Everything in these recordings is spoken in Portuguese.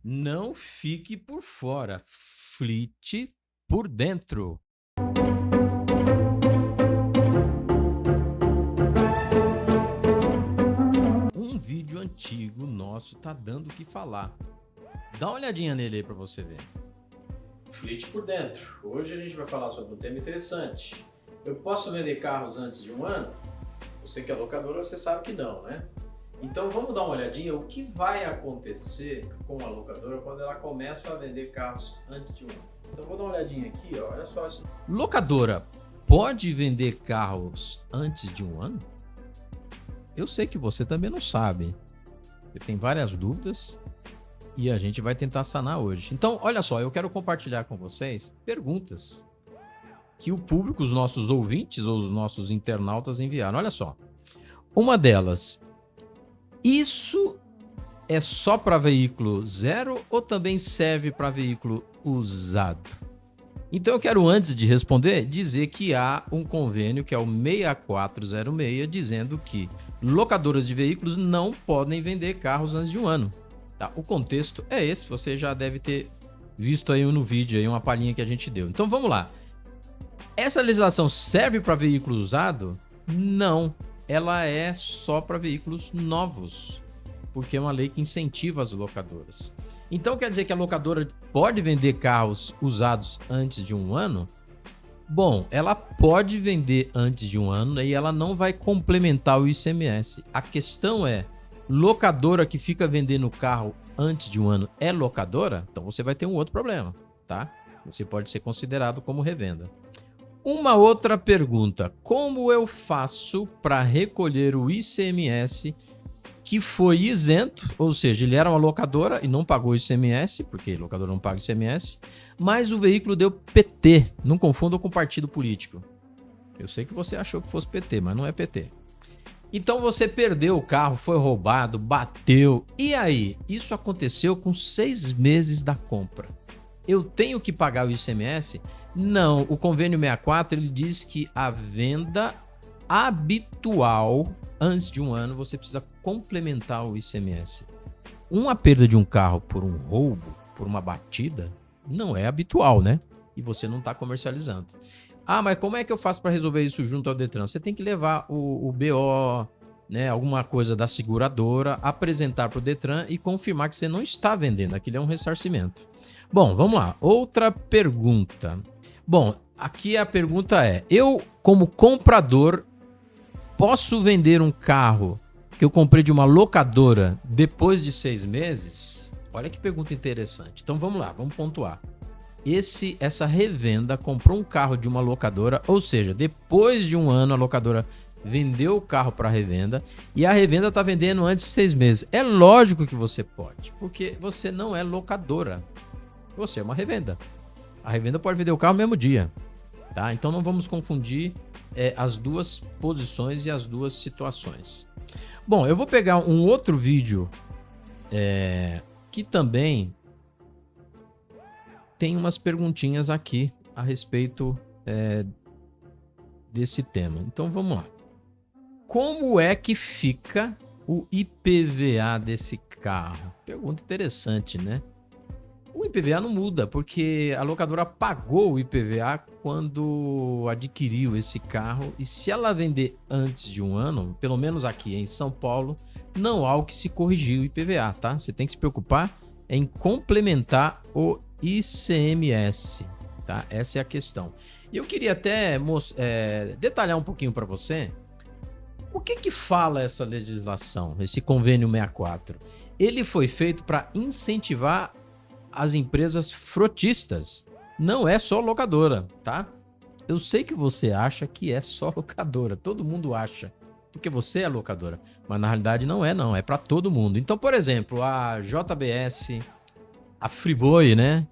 Não fique por fora, flite por dentro. Um vídeo antigo nosso tá dando o que falar. Dá uma olhadinha nele aí pra você ver. Flite por dentro. Hoje a gente vai falar sobre um tema interessante. Eu posso vender carros antes de um ano? Você que é locadora, você sabe que não, né? Então vamos dar uma olhadinha o que vai acontecer com a locadora quando ela começa a vender carros antes de um ano. Então vou dar uma olhadinha aqui, ó, olha só isso. Locadora pode vender carros antes de um ano? Eu sei que você também não sabe. Você tem várias dúvidas e a gente vai tentar sanar hoje. Então, olha só, eu quero compartilhar com vocês perguntas que o público, os nossos ouvintes ou os nossos internautas enviaram. Olha só. Uma delas, isso é só para veículo zero ou também serve para veículo usado? Então eu quero, antes de responder, dizer que há um convênio, que é o 6406, dizendo que locadoras de veículos não podem vender carros antes de um ano. Tá? O contexto é esse, você já deve ter visto aí no vídeo aí uma palhinha que a gente deu. Então vamos lá. Essa legislação serve para veículo usado? Não, ela é só para veículos novos, porque é uma lei que incentiva as locadoras. Então quer dizer que a locadora pode vender carros usados antes de um ano? Bom, ela pode vender antes de um ano e ela não vai complementar o ICMS. A questão é, locadora que fica vendendo carro antes de um ano é locadora? Então você vai ter um outro problema, tá? Você pode ser considerado como revenda. Uma outra pergunta, como eu faço para recolher o ICMS que foi isento, ou seja, ele era uma locadora e não pagou ICMS, porque locadora não paga ICMS, mas o veículo deu PT, não confunda com partido político. Eu sei que você achou que fosse PT, mas não é PT. Então você perdeu o carro, foi roubado, bateu, e aí? Isso aconteceu com 6 meses da compra. Eu tenho que pagar o ICMS? Não, o convênio 64 ele diz que a venda habitual antes de um ano você precisa complementar o ICMS. Uma perda de um carro por um roubo, por uma batida, não é habitual, né? E você não está comercializando. Ah, mas como é que eu faço para resolver isso junto ao Detran? Você tem que levar o BO, né, alguma coisa da seguradora, apresentar para o Detran e confirmar que você não está vendendo. Aquilo é um ressarcimento. Bom, vamos lá. Outra pergunta. Bom, aqui a pergunta é: eu, como comprador, posso vender um carro que eu comprei de uma locadora depois de 6 meses? Olha que pergunta interessante. Então vamos lá, vamos pontuar. Essa revenda comprou um carro de uma locadora, ou seja, depois de um ano a locadora vendeu o carro para revenda e a revenda está vendendo antes de 6 meses. É lógico que você pode, porque você não é locadora. Você é uma revenda. A revenda pode vender o carro no mesmo dia, tá? Então não vamos confundir as duas posições e as duas situações. Bom, eu vou pegar um outro vídeo que também tem umas perguntinhas aqui a respeito desse tema. Então vamos lá. Como é que fica o IPVA desse carro? Pergunta interessante, né? O IPVA não muda, porque a locadora pagou o IPVA quando adquiriu esse carro. E se ela vender antes de um ano, pelo menos aqui em São Paulo, não há o que se corrigir o IPVA, tá? Você tem que se preocupar em complementar o ICMS, tá? Essa é a questão. E eu queria até detalhar um pouquinho para você o que fala essa legislação, esse convênio 64. Ele foi feito para incentivar as empresas frotistas, não é só locadora, tá? Eu sei que você acha que é só locadora, todo mundo acha, porque você é locadora, mas na realidade não, é para todo mundo. Então, por exemplo, a JBS, a Friboi, né?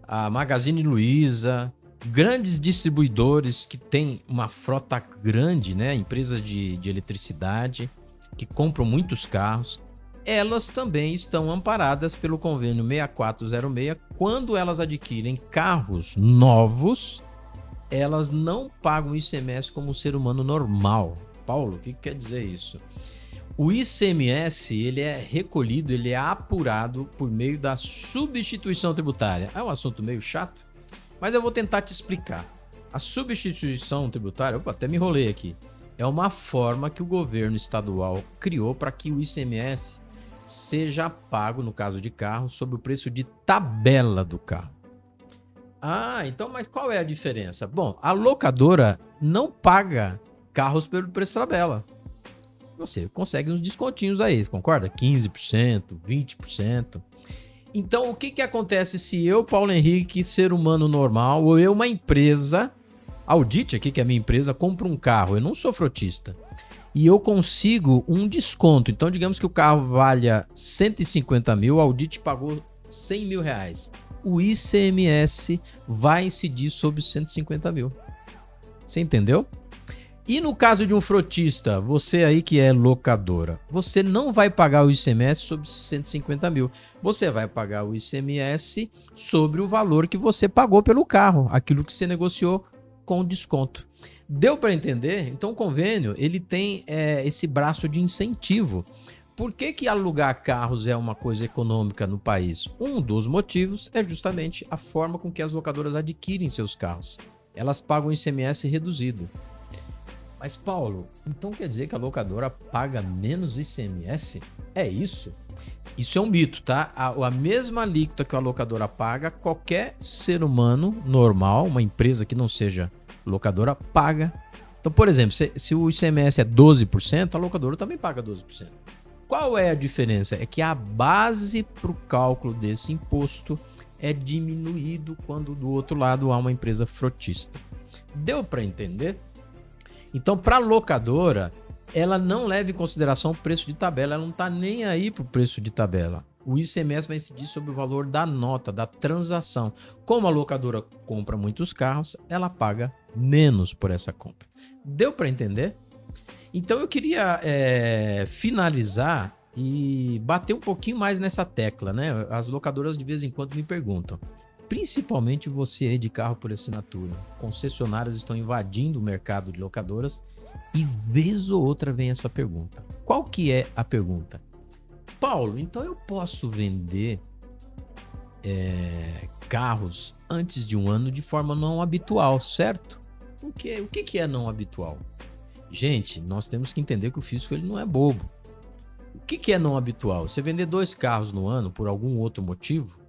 A Magazine Luiza, grandes distribuidores que têm uma frota grande, né? Empresas de eletricidade, que compram muitos carros, elas também estão amparadas pelo convênio 6406. Quando elas adquirem carros novos, elas não pagam ICMS como um ser humano normal. Paulo, o que quer dizer isso? O ICMS, ele é recolhido, ele é apurado por meio da substituição tributária. É um assunto meio chato, mas eu vou tentar te explicar. A substituição tributária, opa, até me enrolei aqui, é uma forma que o governo estadual criou para que o ICMS seja pago, no caso de carro, sobre o preço de tabela do carro. Ah, então, mas qual é a diferença? Bom, a locadora não paga carros pelo preço de tabela. Você consegue uns descontinhos aí, concorda? 15%, 20%. Então, o que acontece se eu, Paulo Henrique, ser humano normal, ou eu, uma empresa, Audit aqui, que é a minha empresa, compro um carro, eu não sou frotista, e eu consigo um desconto. Então, digamos que o carro valha 150 mil, a Audit pagou 100 mil reais. O ICMS vai incidir sobre os 150 mil. Você entendeu? E no caso de um frotista, você aí que é locadora, você não vai pagar o ICMS sobre 150 mil. Você vai pagar o ICMS sobre o valor que você pagou pelo carro, aquilo que você negociou com desconto. Deu para entender? Então o convênio ele tem esse braço de incentivo. Por que alugar carros é uma coisa econômica no país? Um dos motivos é justamente a forma com que as locadoras adquirem seus carros. Elas pagam ICMS reduzido. Mas, Paulo, então quer dizer que a locadora paga menos ICMS? É isso? Isso é um mito, tá? A mesma alíquota que a locadora paga, qualquer ser humano normal, uma empresa que não seja locadora, paga. Então, por exemplo, se o ICMS é 12%, a locadora também paga 12%. Qual é a diferença? É que a base para o cálculo desse imposto é diminuído quando do outro lado há uma empresa frotista. Deu para entender? Então, para a locadora, ela não leva em consideração o preço de tabela, ela não está nem aí para o preço de tabela. O ICMS vai incidir sobre o valor da nota, da transação. Como a locadora compra muitos carros, ela paga menos por essa compra. Deu para entender? Então, eu queria finalizar e bater um pouquinho mais nessa tecla, né? As locadoras de vez em quando me perguntam. Principalmente você aí de carro por assinatura. Concessionárias estão invadindo o mercado de locadoras e vez ou outra vem essa pergunta. Qual que é a pergunta? Paulo, então eu posso vender carros antes de um ano de forma não habitual, certo? O que é não habitual? Gente, nós temos que entender que o fisco ele não é bobo. O que é não habitual? Você vender 2 carros no ano por algum outro motivo,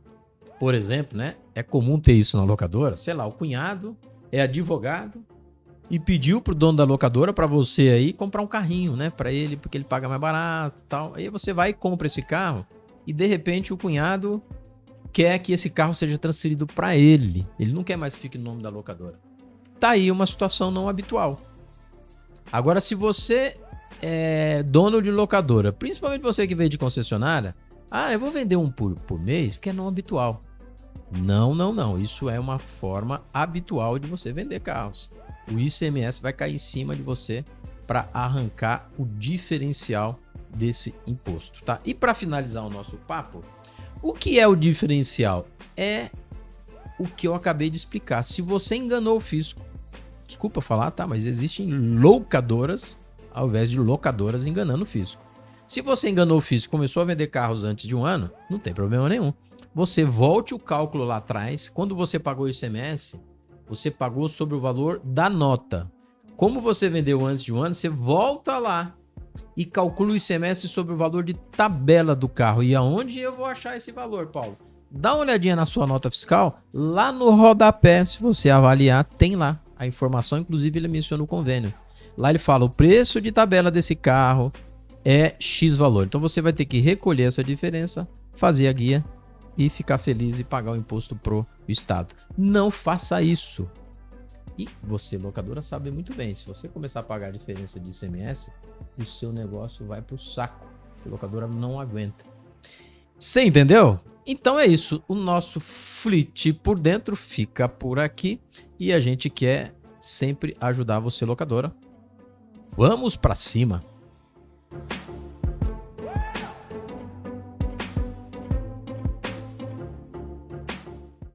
por exemplo, né? É comum ter isso na locadora. Sei lá, o cunhado é advogado e pediu pro dono da locadora para você aí comprar um carrinho, né? Para ele, porque ele paga mais barato e tal. Aí você vai e compra esse carro e de repente o cunhado quer que esse carro seja transferido para ele. Ele não quer mais que fique no nome da locadora. Tá aí uma situação não habitual. Agora, se você é dono de locadora, principalmente você que veio de concessionária, eu vou vender um por mês porque é não habitual. Não. Isso é uma forma habitual de você vender carros. O ICMS vai cair em cima de você para arrancar o diferencial desse imposto, tá? E para finalizar o nosso papo, o que é o diferencial? É o que eu acabei de explicar. Se você enganou o fisco, desculpa falar, tá? Mas existem locadoras ao invés de locadoras enganando o fisco. Se você enganou o fisco e começou a vender carros antes de um ano, não tem problema nenhum. Você volte o cálculo lá atrás. Quando você pagou o ICMS, você pagou sobre o valor da nota. Como você vendeu antes de um ano, você volta lá e calcula o ICMS sobre o valor de tabela do carro. E aonde eu vou achar esse valor, Paulo? Dá uma olhadinha na sua nota fiscal. Lá no rodapé, se você avaliar, tem lá a informação. Inclusive, ele menciona o convênio. Lá ele fala o preço de tabela desse carro é X valor. Então você vai ter que recolher essa diferença, fazer a guia e ficar feliz e pagar o imposto pro Estado. Não faça isso. E você, locadora, sabe muito bem. Se você começar a pagar a diferença de ICMS, o seu negócio vai pro saco. A locadora não aguenta. Você entendeu? Então é isso. O nosso Flit por Dentro fica por aqui. E a gente quer sempre ajudar você, locadora. Vamos pra cima!